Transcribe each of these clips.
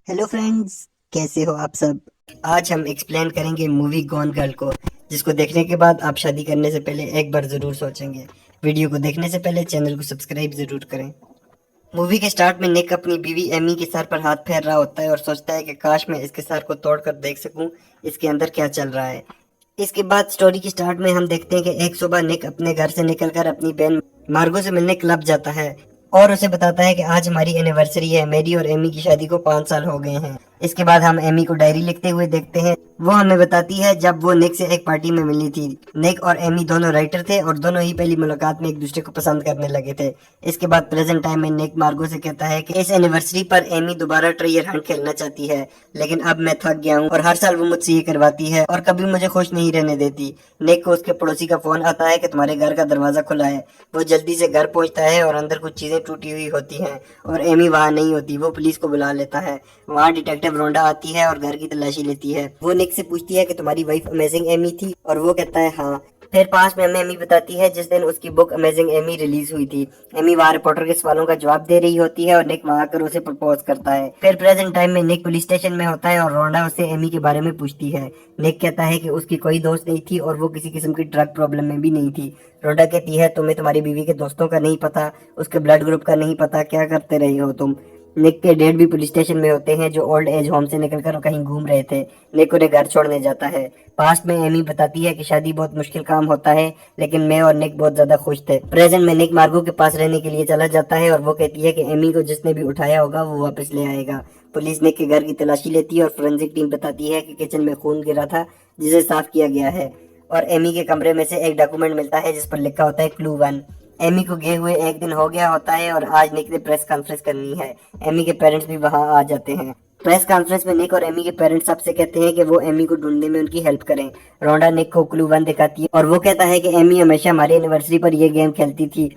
Hello friends, कैसे हो आप सब। आज हम एक्सप्लेन करेंगे मूवी गॉन गर्ल को, जिसको देखने के बाद आप शादी करने से पहले एक बार ज़रूर सोचेंगे। वीडियो को देखने से पहले चैनल को सब्सक्राइब ज़रूर करें। मूवी के स्टार्ट में निक अपनी बीवी एमी के सर पर हाथ फेर रहा होता है और सोचता है कि काश मैं इसके सर को तोड़कर देख सकूं इसके अंदर क्या चल रहा है। इसके बाद स्टोरी की स्टार्ट में हम देखते हैं कि एक सुबह निक अपने घर से निकलकर अपनी बहन मार्गो से मिलने क्लब जाता है और उसे बताता है कि आज हमारी एनिवर्सरी है, मेरी और एमी की शादी को 5 साल हो गए हैं। इसके बाद हम एमी को डायरी लिखते हुए देखते हैं। वो हमें बताती है जब वो निक से एक पार्टी में मिली थी। निक और एमी दोनों राइटर थे और दोनों ही पहली मुलाकात में एक दूसरे को पसंद करने लगे थे। इसके बाद प्रेजेंट टाइम में निक मार्गो से कहता है कि इस एनिवर्सरी पर एमी दोबारा ट्रेजर हंट खेलना चाहती है, लेकिन अब मैं थक गया हूँ और हर साल वो मुझसे ये करवाती है और कभी मुझे खुश नहीं रहने देती। निक को उसके पड़ोसी का फोन आता है कि तुम्हारे घर का दरवाजा खुला है। वो जल्दी से घर पहुंचता है और अंदर कुछ चीजें टूटी हुई होती हैं और एमी वहां नहीं होती। वो पुलिस को बुला लेता है। वहां डिटेक्टिव रोंडा आती है और घर की तलाशी लेती है। वो निक से पूछती है कि तुम्हारी वाइफ अमेजिंग एमी थी और वो कहता है हाँ। फिर पास में हमें एमी बताती है जिस दिन उसकी बुक अमेजिंग एमी रिलीज हुई थी। एमी वहां रिपोर्टर के सवालों का जवाब दे रही होती है और निक वहां आकर उसे प्रपोज करता है। फिर प्रेजेंट टाइम में निक पुलिस स्टेशन में होता है और रोंडा उससे एमी के बारे में पूछती है। निक कहता है कि उसकी कोई दोस्त नहीं थी और वो किसी किस्म की ड्रग प्रॉब्लम में भी नहीं थी। रोंडा कहती है तुम्हें तुम्हारी बीवी के दोस्तों का नहीं पता, उसके ब्लड ग्रुप का नहीं पता, क्या करते रहे हो तुम। निक के डैड भी पुलिस स्टेशन में होते हैं जो ओल्ड एज होम से निकलकर कहीं घूम रहे थे। निक उन्हें घर छोड़ने जाता है। पास्ट में एमी बताती है कि शादी बहुत मुश्किल काम होता है, लेकिन मैं और निक बहुत ज्यादा खुश थे। प्रेजेंट में निक मार्गो के पास रहने के लिए चला जाता है और वो कहती है कि एमी को जिसने भी उठाया होगा वो वापस ले आएगा। पुलिस निक के घर की तलाशी लेती है और फोरेंसिक टीम बताती है कि किचन में खून गिरा था जिसे साफ किया गया है। और एमी के कमरे में से एक डॉक्यूमेंट मिलता है जिस पर लिखा होता है क्लू 1। एमी को गए हुए एक दिन हो गया होता है और आज निक ने प्रेस कॉन्फ्रेंस करनी है। एमी के पेरेंट्स भी वहां आ जाते हैं। प्रेस कॉन्फ्रेंस में निक और एमी के पेरेंट्स सबसे कहते हैं कि वो एमी को ढूंढने में उनकी हेल्प करें। रोंडा निक को क्लू 1 दिखाती है और वो कहता है कि एमी हमेशा हमारी एनिवर्सरी पर ये गेम खेलती थी।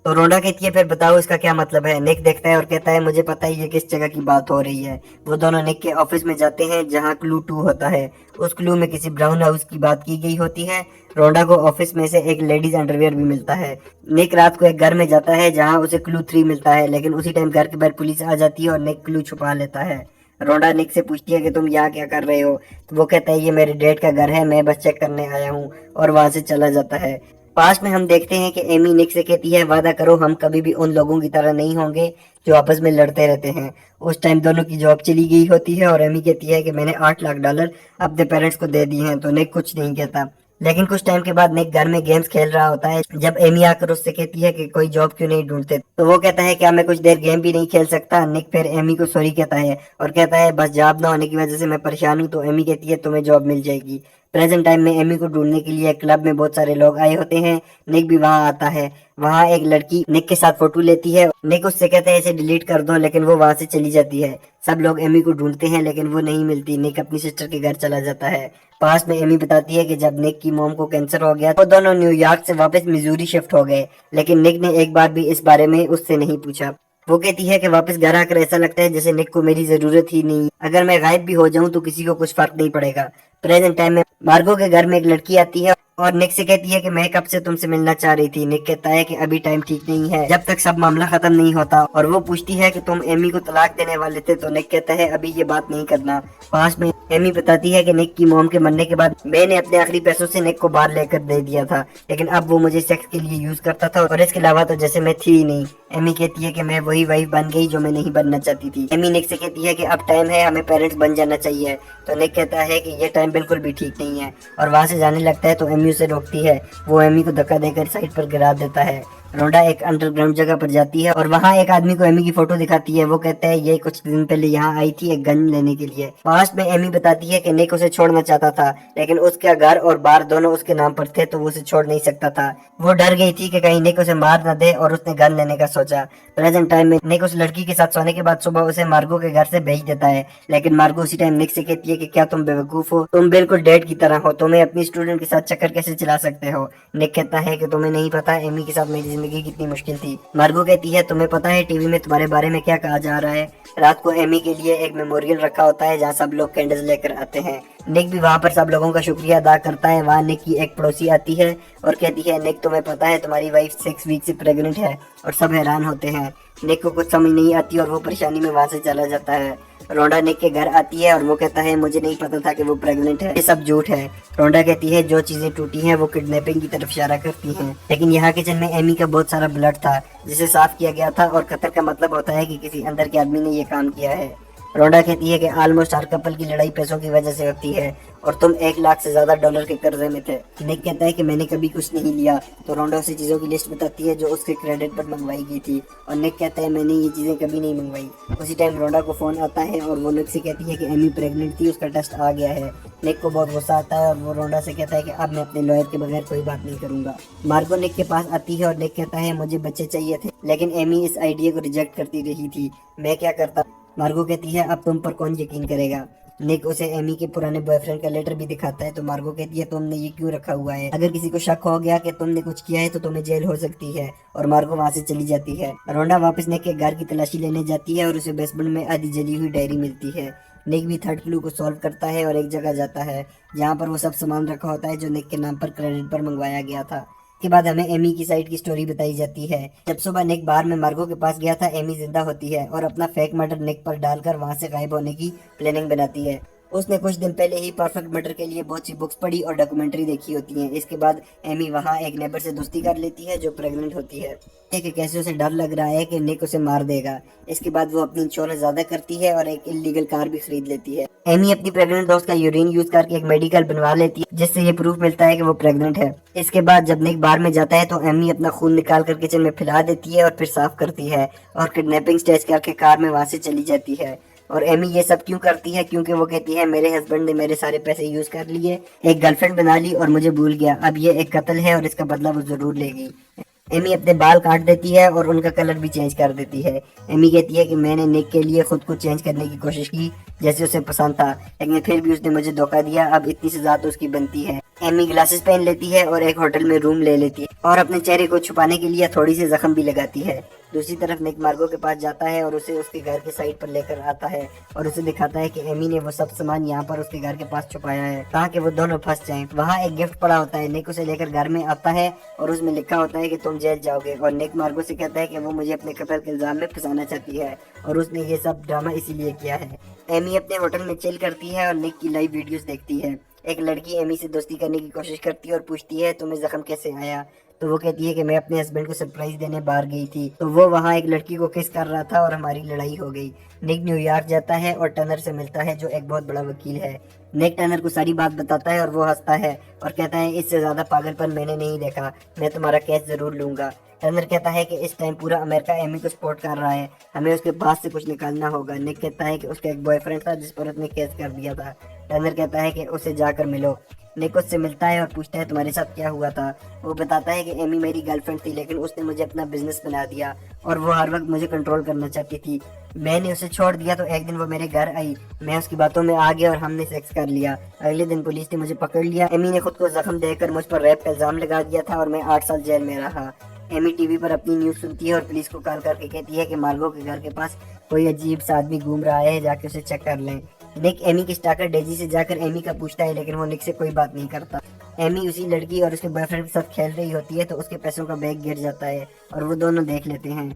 तो रोंडा कहती है फिर बताओ इसका क्या मतलब है। निक देखता है और कहता है मुझे पता है ये किस जगह की बात हो रही है। वो दोनों निक के ऑफिस में जाते हैं जहाँ क्लू 2 होता है। उस क्लू में किसी ब्राउन हाउस की बात की गई होती है। रोंडा को ऑफिस में से एक लेडीज अंडरवियर भी मिलता है। निक रात को एक घर में जाता है जहाँ उसे क्लू 3 मिलता है, लेकिन उसी टाइम घर के बाहर पुलिस आ जाती है और निक क्लू छुपा लेता है। रोंडा निक से पूछती है कि तुम यहाँ क्या कर रहे हो। तो वो कहता है ये मेरे डैड का घर है, मैं बस चेक करने आया हूँ, और वहां से चला जाता है। पास्ट में हम देखते हैं कि एमी निक से कहती है वादा करो हम कभी भी उन लोगों की तरह नहीं होंगे जो आपस में लड़ते रहते हैं। उस टाइम दोनों की जॉब चली गई होती है और एमी कहती है कि मैंने $8 लाख अपने पेरेंट्स को दे दिए हैं। तो निक कुछ नहीं कहता। लेकिन कुछ टाइम के बाद निक घर में गेम्स खेल रहा होता है जब एमी आकर उससे कहती है कि कोई जॉब क्यों नहीं ढूंढते। तो वो कहता है क्या मैं कुछ देर गेम भी नहीं खेल सकता। निक फिर एमी को सॉरी कहता है और कहता है बस जॉब ना होने की वजह से मैं परेशान हूँ। तो एमी कहती है तुम्हें जॉब मिल जाएगी। प्रेजेंट टाइम में एमी को ढूंढने के लिए क्लब में बहुत सारे लोग आए होते हैं। निक भी वहां आता है। वहां एक लड़की निक के साथ फोटो लेती है। निक उससे कहते हैं इसे डिलीट कर दो, लेकिन वो वहां से चली जाती है। सब लोग एमी को ढूंढते हैं लेकिन वो नहीं मिलती। निक अपनी सिस्टर के घर चला जाता है। पास में एमी बताती है कि जब निक की मॉम को कैंसर हो गया तो दोनों न्यूयॉर्क से वापस मिजूरी शिफ्ट हो गए, लेकिन निक ने एक बार भी इस बारे में उससे नहीं पूछा। वो कहती है कि वापस घर आकर ऐसा लगता है जैसे निक को मेरी जरूरत ही नहीं। अगर मैं गायब भी हो जाऊं तो किसी को कुछ फर्क नहीं पड़ेगा। प्रेजेंट टाइम में मार्गो के घर में एक लड़की आती है और निक से कहती है कि मैं कब से तुमसे मिलना चाह रही थी। निक कहता है कि अभी टाइम ठीक नहीं है जब तक सब मामला खत्म नहीं होता। और वो पूछती है कि तुम एमी को तलाक देने वाले थे। तो निक कहता है अभी ये बात नहीं करना। पास में एमी बताती है कि निक की मॉम के मरने के बाद मैंने अपने आखिरी पैसों से निक को बाहर लेकर दे दिया था, लेकिन अब वो मुझे सेक्स के लिए यूज करता था और इसके अलावा तो जैसे मैं थी ही नहीं। एमी कहती है कि मैं वही वाइफ बन गई जो मैं नहीं बनना चाहती थी। एमी निक से कहती है कि अब टाइम है, हमें पेरेंट्स बन जाना चाहिए। तो निक कहता है कि ये टाइम बिल्कुल भी ठीक नहीं है और वहां से जाने लगता है। तो एमी उसे रोकती है। वो एमी को धक्का देकर साइड पर गिरा देता है। रोंडा एक अंडरग्राउंड जगह पर जाती है और वहाँ एक आदमी को एमी की फोटो दिखाती है। वो कहता है ये कुछ दिन पहले यहाँ आई थी एक गन लेने के लिए। पास्ट में एमी बताती है कि निक उसे छोड़ना चाहता था, लेकिन उसका घर और बार दोनों उसके नाम पर थे तो वो उसे छोड़ नहीं सकता था। वो डर गई थी कि कहीं निक उसे मार न दे और उसने गन लेने का सोचा। प्रेजेंट टाइम में निक उस लड़की के साथ सोने के बाद सुबह उसे मार्गो के घर से भेज देता है, लेकिन मार्गो उसी टाइम निक से कहती है कि क्या तुम बेवकूफ हो, तुम बिल्कुल डेड की तरह हो, तुम्हें अपनी स्टूडेंट के साथ चक्कर कैसे चला सकते हो। निक कहता है कि तुम्हें नहीं पता एमी के साथ मेरी जिंदगी कितनी मुश्किल थी। मार्गो कहती है तुम्हें पता है टीवी में तुम्हारे बारे में क्या कहा जा रहा है। रात को एमी के लिए एक मेमोरियल रखा होता है जहाँ सब लोग कैंडल्स लेकर आते हैं। निक भी वहाँ पर सब लोगों का शुक्रिया अदा करता है। वहाँ निक की एक पड़ोसी आती है और कहती है निक तुम्हें पता है तुम्हारी वाइफ 6 वीक से प्रेग्नेंट है। और सब हैरान होते हैं। निक को कुछ समझ नहीं आती और वो परेशानी में वहाँ से चला जाता है। रोंडा निक के घर आती है और वो कहता है मुझे नहीं पता था कि वो प्रेग्नेंट है, ये सब झूठ है। रोंडा कहती है जो चीजें टूटी हैं वो किडनैपिंग की तरफ इशारा करती हैं, लेकिन यहाँ किचन में एमी का बहुत सारा ब्लड था जिसे साफ किया गया था और कत्ल का मतलब होता है कि किसी अंदर के आदमी ने ये काम किया है। रोंडा कहती है कि ऑलमोस्ट हर कपल की लड़ाई पैसों की वजह से होती है और तुम 1 लाख से ज्यादा डॉलर के कर्जे में थे। निक कहता है कि मैंने कभी कुछ नहीं लिया, तो रोंडा उसे चीजों की लिस्ट बताती है जो उसके क्रेडिट पर मंगवाई गई थी और निक कहता है मैंने ये चीजें कभी नहीं मंगवाई। उसी टाइम रोंडा को फोन आता है और वो निक से कहती है कि एमी प्रेग्नेंट थी, उसका टेस्ट आ गया है। निक को बहुत गुस्सा आता है और वो रोंडा से कहता है कि अब मैं अपने लॉयर के बगैर कोई बात नहीं करूंगा। मार्गो निक के पास आती है और निक कहता है मुझे बच्चे चाहिए थे, लेकिन एमी इस आइडिया को रिजेक्ट करती रही थी, मैं क्या करता। मार्गो कहती है अब तुम पर कौन यकीन करेगा। निक उसे एमी के पुराने बॉयफ्रेंड का लेटर भी दिखाता है, तो मार्गो कहती है तुमने ये क्यों रखा हुआ है, अगर किसी को शक हो गया कि तुमने कुछ किया है तो तुम्हें जेल हो सकती है। और मार्गो वहाँ से चली जाती है। रोंडा वापस निक के घर की तलाशी लेने जाती है और उसे बेसमेंट में आधी जली हुई डायरी मिलती है। निक भी थर्ड क्लू को सॉल्व करता है और एक जगह जाता है जहाँ पर वो सब सामान रखा होता है जो निक के नाम पर क्रेडिट पर मंगवाया गया था। के बाद हमें एमी की साइड की स्टोरी बताई जाती है। जब सुबह निक बार में मार्गो के पास गया था, एमी जिंदा होती है और अपना फेक मर्डर निक पर डालकर वहां से गायब होने की प्लानिंग बनाती है। उसने कुछ दिन पहले ही परफेक्ट मर्डर के लिए बहुत सी बुक्स पढ़ी और डॉक्यूमेंट्री देखी होती है। इसके बाद एमी वहाँ एक नेबर से दोस्ती कर लेती है जो प्रेग्नेंट होती है कि कैसे उसे डर लग रहा है कि निक उसे मार देगा। इसके बाद वो अपनी इंश्योरेंस ज्यादा करती है और एक इलीगल कार भी खरीद लेती है। एमी अपनी प्रेग्नेंट दोस्त का यूरिन यूज करके एक मेडिकल बनवा लेती है जिससे ये प्रूफ मिलता है कि वो प्रेग्नेंट है। इसके बाद जब निक बार में जाता है तो एमी अपना खून निकाल कर किचन में फैला देती है और फिर साफ करती है और किडनैपिंग स्टेज करके कार में वहां से चली जाती है। और एमी ये सब क्यों करती है, क्योंकि वो कहती है मेरे हस्बैंड ने मेरे सारे पैसे यूज कर लिए, एक गर्लफ्रेंड बना ली और मुझे भूल गया, अब ये एक कत्ल है और इसका बदला वो जरूर लेगी। एमी अपने बाल काट देती है और उनका कलर भी चेंज कर देती है। एमी कहती है कि मैंने निक के लिए खुद को चेंज करने की कोशिश की जैसे उसे पसंद था, लेकिन फिर भी उसने मुझे धोखा दिया, अब इतनी सजा तो उसकी बनती है। एमी ग्लासेस पहन लेती है और एक होटल में रूम ले लेती है और अपने चेहरे को छुपाने के लिए थोड़ी सी जख्म भी लगाती है। दूसरी तरफ निक मार्गो के पास जाता है और उसे उसके घर के साइड पर लेकर आता है और उसे दिखाता है कि एमी ने वो सब सामान यहाँ पर उसके घर के पास छुपाया है ताकि वो दोनों फंस जाएं। वहाँ एक गिफ्ट पड़ा होता है। निक उसे लेकर घर में आता है और उसमें लिखा होता है कि तुम जेल जाओगे और निक मार्गो से कहता है कि वो मुझे अपने कत्ल के इल्जाम में फंसाना चाहती है और उसने ये सब ड्रामा इसीलिए किया है। एमी अपने होटल में चिल करती है और निक की लाइव वीडियोस देखती है। एक लड़की एमी से दोस्ती करने की कोशिश करती है और पूछती है तुम्हें जख्म कैसे आया, तो वो कहती है कि मैं अपने हस्बैंड को सरप्राइज देने बाहर गई थी, तो वो वहाँ एक लड़की को किस कर रहा था और हमारी लड़ाई हो गई। निक न्यूयॉर्क जाता है और टर्नर से मिलता है जो एक बहुत बड़ा वकील है। निक टर्नर को सारी बात बताता है और वो हंसता है और कहता है इससे ज्यादा पागलपन मैंने नहीं देखा, मैं तुम्हारा केस जरूर लूंगा। टर्नर कहता है कि इस टाइम पूरा अमेरिका एमी को सपोर्ट कर रहा है, हमें उसके पास से कुछ निकालना होगा। निक कहता है कि उसका एक बॉयफ्रेंड था जिस पर उसने केस कर दिया था। टर्नर कहता है कि उसे जाकर मिलो। निक उससे मिलता है और पूछता है तुम्हारे साथ क्या हुआ था। वो बताता है कि एमी मेरी गर्लफ्रेंड थी, लेकिन उसने मुझे अपना बिजनेस बना दिया और वो हर वक्त मुझे कंट्रोल करना चाहती थी। मैंने उसे छोड़ दिया तो एक दिन वो मेरे घर आई, मैं उसकी बातों में आ गया और हमने सेक्स कर लिया। अगले दिन पुलिस ने मुझे पकड़ लिया। एमी ने खुद को जख्म देकर मुझ पर रेप का इल्जाम लगा दिया था और मैं 8 साल जेल में रहा। एमी टीवी पर अपनी न्यूज सुनती है और पुलिस को कॉल करके कहती है कि मार्गो के घर के पास कोई अजीब सा आदमी घूम रहा है, जाके उसे चेक कर लें। निक एमी की स्टाकर डेजी से जाकर एमी का पूछता है, लेकिन वो निक से कोई बात नहीं करता। एमी उसी लड़की और उसके बॉयफ्रेंड के साथ खेल रही होती है तो उसके पैसों का बैग गिर जाता है और वो दोनों देख लेते हैं।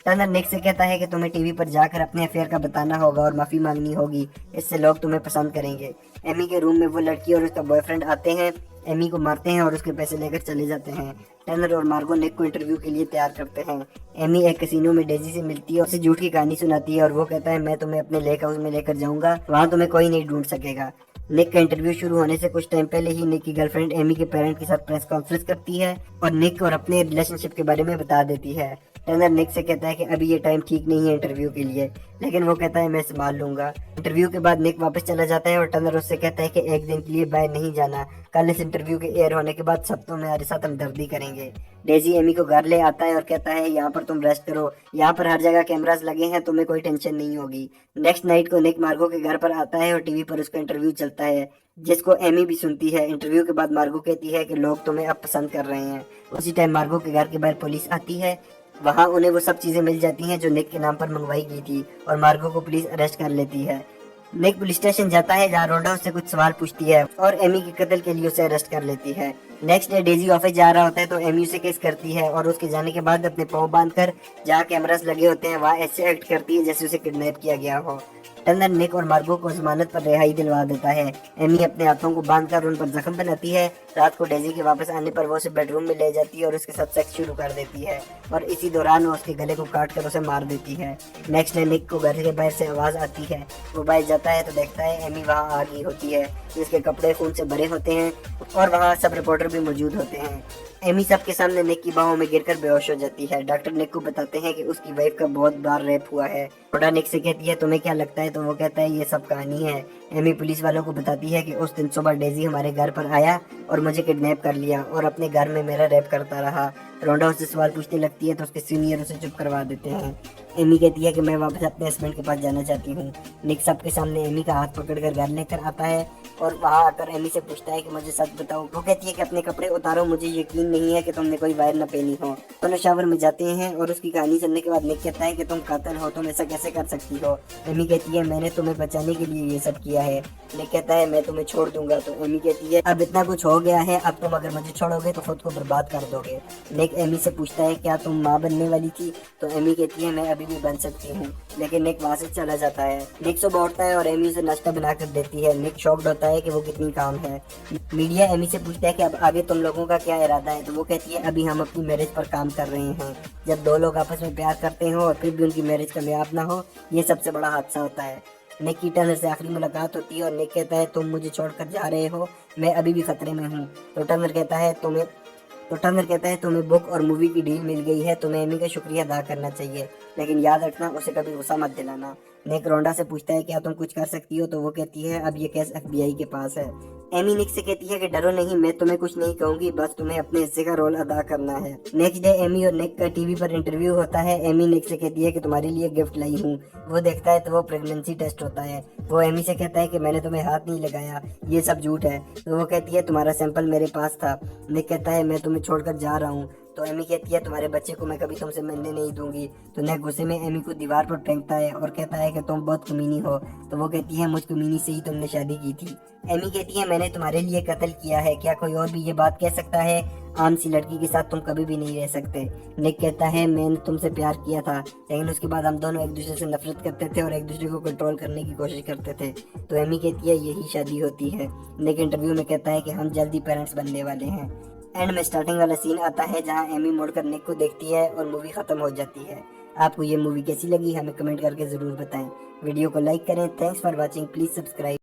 टर्नर निक से कहता है कि तुम्हें टीवी पर जाकर अपने अफेयर का बताना होगा और माफी मांगनी होगी, इससे लोग तुम्हें पसंद करेंगे। एमी के रूम में वो लड़की और उसका बॉयफ्रेंड आते हैं, एमी को मारते हैं और उसके पैसे लेकर चले जाते हैं। टर्नर और मार्गो निक को इंटरव्यू के लिए तैयार करते हैं। एमी एक कैसीनो में डेजी से मिलती है, उसे झूठ की कहानी सुनाती है और वो कहता है मैं तुम्हें अपने लेक हाउस में लेकर जाऊंगा, वहाँ तुम्हें कोई नहीं ढूंढ सकेगा। निक का इंटरव्यू शुरू होने से कुछ टाइम पहले ही निक की गर्लफ्रेंड एमी के पेरेंट के साथ प्रेस कॉन्फ्रेंस करती है और निक और अपने रिलेशनशिप के बारे में बता देती है। टर्नर निक से कहता है कि अभी ये टाइम ठीक नहीं है इंटरव्यू के लिए, लेकिन वो कहता है मैं संभाल लूंगा। इंटरव्यू के बाद निक वापस चला जाता है और टर्नर उससे कहता है कि एक दिन के लिए बाहर नहीं जाना, कल इस इंटरव्यू के एयर होने के बाद सब तुम्हारे साथ हमदर्दी करेंगे। डेजी एमी को घर ले आता है और कहता है यहाँ पर तुम रेस्ट करो, यहाँ पर हर जगह कैमरास लगे हैं, तुम्हें कोई टेंशन नहीं होगी। नेक्स्ट नाइट को निक मार्गो के घर पर आता है और टीवी पर उसका इंटरव्यू चलता है जिसको एमी भी सुनती है। इंटरव्यू के बाद मार्गो कहती है कि लोग तुम्हें अब पसंद कर रहे हैं। उसी टाइम मार्गो के घर के बाहर पुलिस आती है, वहाँ उन्हें वो सब चीजें मिल जाती हैं जो निक के नाम पर मंगवाई गई थी और मार्गो को पुलिस अरेस्ट कर लेती है। निक पुलिस स्टेशन जाता है जहाँ रोंडा उससे कुछ सवाल पूछती है और एमी के कत्ल के लिए उसे अरेस्ट कर लेती है। नेक्स्ट डे डेजी ऑफिस जा रहा होता है तो एमी उसे किस करती है और उसके जाने के बाद अपने पाँव बांधकर जहाँ कैमरास लगे होते हैं वहाँ ऐसे एक्ट करती है जैसे उसे किडनैप किया गया हो। टर्नर निक और मार्गो को जमानत पर रिहाई दिलवा देता है। एमी अपने हाथों को बांधकर उन पर जख्म बनाती है। रात को डेजी के वापस आने पर वो उसे बेडरूम में ले जाती है और उसके साथ सेक्स शुरू कर देती है और इसी दौरान वो उसके गले को काट कर उसे मार देती है। नेक्स्ट डे निक को घर के बाहर से आवाज आती है। वो बाहर जाता है तो देखता है एमी वहाँ आ गई होती है जिसके कपड़े खून से भरे होते हैं और वहाँ सब रिपोर्टर भी मौजूद होते हैं। एमी सबके सामने निक की बाहों में गिरकर बेहोश हो जाती है। डॉक्टर निक को बताते हैं कि उसकी वाइफ का बहुत बार रेप हुआ है। थोड़ा निक से कहती है तुम्हें क्या लगता है, तो वो कहता है ये सब कहानी है। एमी पुलिस वालों को बताती है कि उस दिन सुबह डेजी हमारे घर पर आया और मुझे किडनैप कर लिया और अपने घर में मेरा रेप करता रहा। रोंडा उससे सवाल पूछने लगती है तो उसके सीनियर उसे चुप करवा देते हैं। एमी कहती है कि मैं वापस अपने हस्बैंड के पास जाना चाहती हूँ। निक सबके सामने एमी का हाथ पकड़कर घर लेकर आता है और वहाँ आकर एमी से पूछता है कि मुझे सच बताओ। वो कहती है कि अपने कपड़े उतारो, मुझे यकीन नहीं है कि तुमने कोई वायर न पहनी हो। दोनों शावर में जाते हैं और उसकी कहानी सुनने के बाद निक कहता है कि तुम कातिल हो, तुम ऐसा कैसे कर सकती हो। एमी कहती है मैंने तुम्हें बचाने के लिए ये सब किया है। निक कहता है मैं तुम्हें छोड़ दूंगा। तो एमी कहती है अब इतना कुछ हो गया है, अब तुम अगर मुझे छोड़ोगे तो खुद को बर्बाद कर दोगे। निक एमी से पूछता है क्या तुम माँ बनने वाली थी। तो एमी कहती है मैं अभी भी बन सकती हूँ। लेकिन निक वहाँ से चला जाता है। निक सुबह उठता है और एमी उसे नाश्ता बना कर देती है। निक शॉक्ड होता है कि वो कितनी काम है। मीडिया एमी से पूछता है कि अब आगे तुम लोगों का क्या इरादा है। तो वो कहती है अभी हम अपनी मैरिज पर काम कर रहे हैं। जब दो लोग आपस में प्यार करते हो और फिर भी उनकी मैरिज कामयाब ना हो, ये सबसे बड़ा हादसा होता है। निक की टर्नर से आखिरी मुलाकात होती है और निक कहता है तुम मुझे छोड़कर जा रहे हो, मैं अभी भी खतरे में हूँ। तो टर्नर कहता है तुम्हें बुक और मूवी की डील मिल गई है, तुम्हें एमी का शुक्रिया अदा करना चाहिए, लेकिन याद रखना उसे कभी गुस्सा मत दिलाना। निक रोंडा से पूछता है क्या तुम कुछ कर सकती हो। तो वो कहती है अब ये केस FBI के पास है। एमी निक से कहती है कि डरो नहीं, मैं तुम्हें कुछ नहीं कहूंगी, बस तुम्हें अपने हिस्से का रोल अदा करना है। नेक्स्ट डे एमी और निक का टीवी पर इंटरव्यू होता है। एमी निक से कहती है कि तुम्हारे लिए गिफ्ट लाई हूँ। वो देखता है तो वो प्रेगनेंसी टेस्ट होता है। वो एमी से कहता है कि मैंने तुम्हें हाथ नहीं लगाया, ये सब झूठ है। तो वो कहती है तुम्हारा सैंपल मेरे पास था। निक कहता है मैं तुम्हें छोड़कर जा रहा हूँ। तो एमी कहती है तुम्हारे बच्चे को मैं कभी तुमसे मिलने नहीं दूंगी। तो निक गुस्से में एमी को दीवार पर फेंकता है और कहता है कि तुम बहुत कमीनी हो। तो वो कहती है मुझ कमीनी से ही तुमने शादी की थी। एमी कहती है मैंने तुम्हारे लिए कत्ल किया है, क्या कोई और भी ये बात कह सकता है। आम सी लड़की के साथ तुम कभी भी नहीं रह सकते। निक कहता है मैंने तुमसे प्यार किया था, लेकिन उसके बाद हम दोनों एक दूसरे से नफरत करते थे और एक दूसरे को कंट्रोल करने की कोशिश करते थे। तो एमी कहती है यही शादी होती है। निक इंटरव्यू में कहता है कि हम जल्दी पेरेंट्स बनने वाले हैं। एंड में स्टार्टिंग वाला सीन आता है जहां एमी मुड़कर निक को देखती है और मूवी खत्म हो जाती है। आपको ये मूवी कैसी लगी हमें कमेंट करके जरूर बताएं। वीडियो को लाइक करें। Thanks for watching, please subscribe.